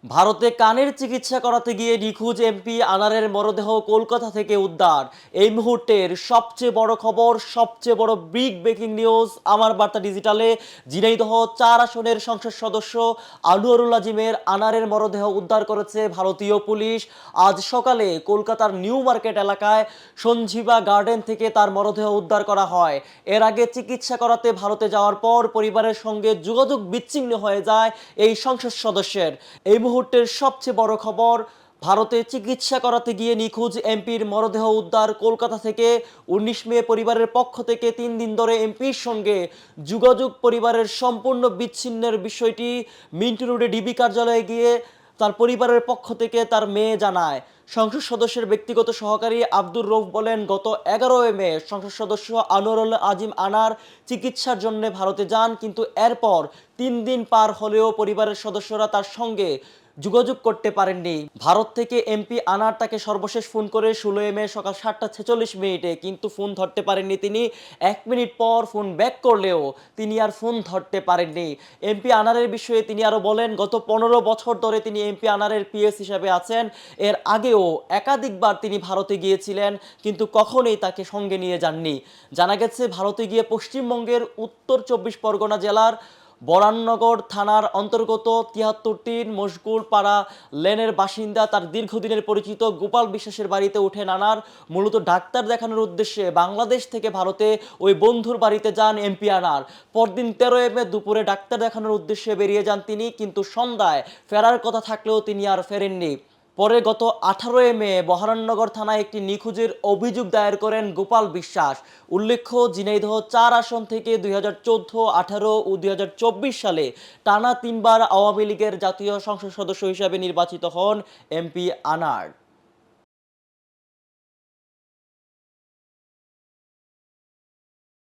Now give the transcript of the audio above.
ভারতে কানের চিকিৎসা করাতে গিয়ে নিখোঁজ এমপি আনারের মরদেহ কলকাতা থেকে উদ্ধার। এই মুহূর্তের সবচেয়ে বড় খবর, সবচেয়ে বড় বিগ ব্রেকিং নিউজ আমার বার্তা ডিজিটালে। ঝিনাইদহ ৪ আসনের সংসদ সদস্য আনোয়ারুল আজিমের আনারের মরদেহ উদ্ধার করেছে ভারতীয় পুলিশ। আজ সকালে কলকাতার নিউ মার্কেট এলাকায় সঞ্জীবা গার্ডেন থেকে তার মরদেহ উদ্ধার করা হয়। এর আগে চিকিৎসা করাতে ভারতে যাওয়ার পর পরিবারের সঙ্গে যোগাযোগ বিচ্ছিন্ন হয়ে যায় এই সংসদ সদস্যের। এই মুহূর্তের সবচেয়ে বড় খবর, ভারতে চিকিৎসা করাতে গিয়ে নিখোঁজ এমপির মরদেহ উদ্ধার কলকাতা থেকে। ১৯ মে পরিবারের পক্ষ থেকে ৩ দিন ধরে এমপির সঙ্গে যোগাযোগ পরিবারের সম্পূর্ণ বিচ্ছিন্নের বিষয়টি মিন্টো রোডে ডিবি কার্যালয়ে গিয়ে তার পরিবারের পক্ষ থেকে তার মেয়ে জানায়। সংসদ সদস্যের ব্যক্তিগত সহকারী আব্দুর রৌফ বলেন, গত ১১ মে সংসদ সদস্য আনোয়ারুল আজিম আনার চিকিৎসার জন্য ভারতে যান, কিন্তু এরপর ৩ দিন পার হলেও পরিবারের সদস্যরা তার সঙ্গে যোগাযোগ করতে পারেননি। ভারত থেকে এমপি আনার তাকে সর্বশেষ ফোন করে ১৬ মে সকাল ৭টা ৪৬ মিনিটে, কিন্তু ফোন ধরতে পারেননি তিনি। ১ মিনিট পর ফোন ব্যাক করলেও তিনি আর ফোন ধরতে পারেননি। এমপি আনারের বিষয়ে তিনি আরও বলেন, গত ১৫ বছর ধরে তিনি এমপি আনারের পিএস হিসাবে আছেন। এর আগেও একাধিকবার তিনি ভারতে গিয়েছিলেন, কিন্তু কখনোই তাকে সঙ্গে নিয়ে যাননি। জানা গেছে, ভারতে গিয়ে পশ্চিমবঙ্গের উত্তর ২৪ পরগনা জেলার বরাননগর থানার অন্তর্গত ৭৩ মশগুল পাড়া লেনের বাসিন্দা তার দীর্ঘদিনের পরিচিত গোপাল বিশ্বাসের বাড়িতে উঠে আনার। মূলত ডাক্তার দেখানোর উদ্দেশ্যে বাংলাদেশ থেকে ভারতে ওই বন্ধুর বাড়িতে যান এমপি আনার। পরদিন ১৩ মে দুপুরে ডাক্তার দেখানোর উদ্দেশ্যে বেরিয়ে যান তিনি, কিন্তু সন্ধ্যায় ফেরার কথা থাকলেও তিনি আর ফেরেননি। পরে গত ১৮ মে বহরমনগর থানায় একটি নিখোঁজের অভিযোগ দায়ের করেন গোপাল বিশ্বাস। উল্লেখ্য, ঝিনাইদহ ৪ আসন থেকে ২০১৪, ১৮ ও ২০২৪ সালে টানা ৩ বার আওয়ামী লীগের জাতীয় সংসদ সদস্য হিসাবে নির্বাচিত হন এমপি আনার।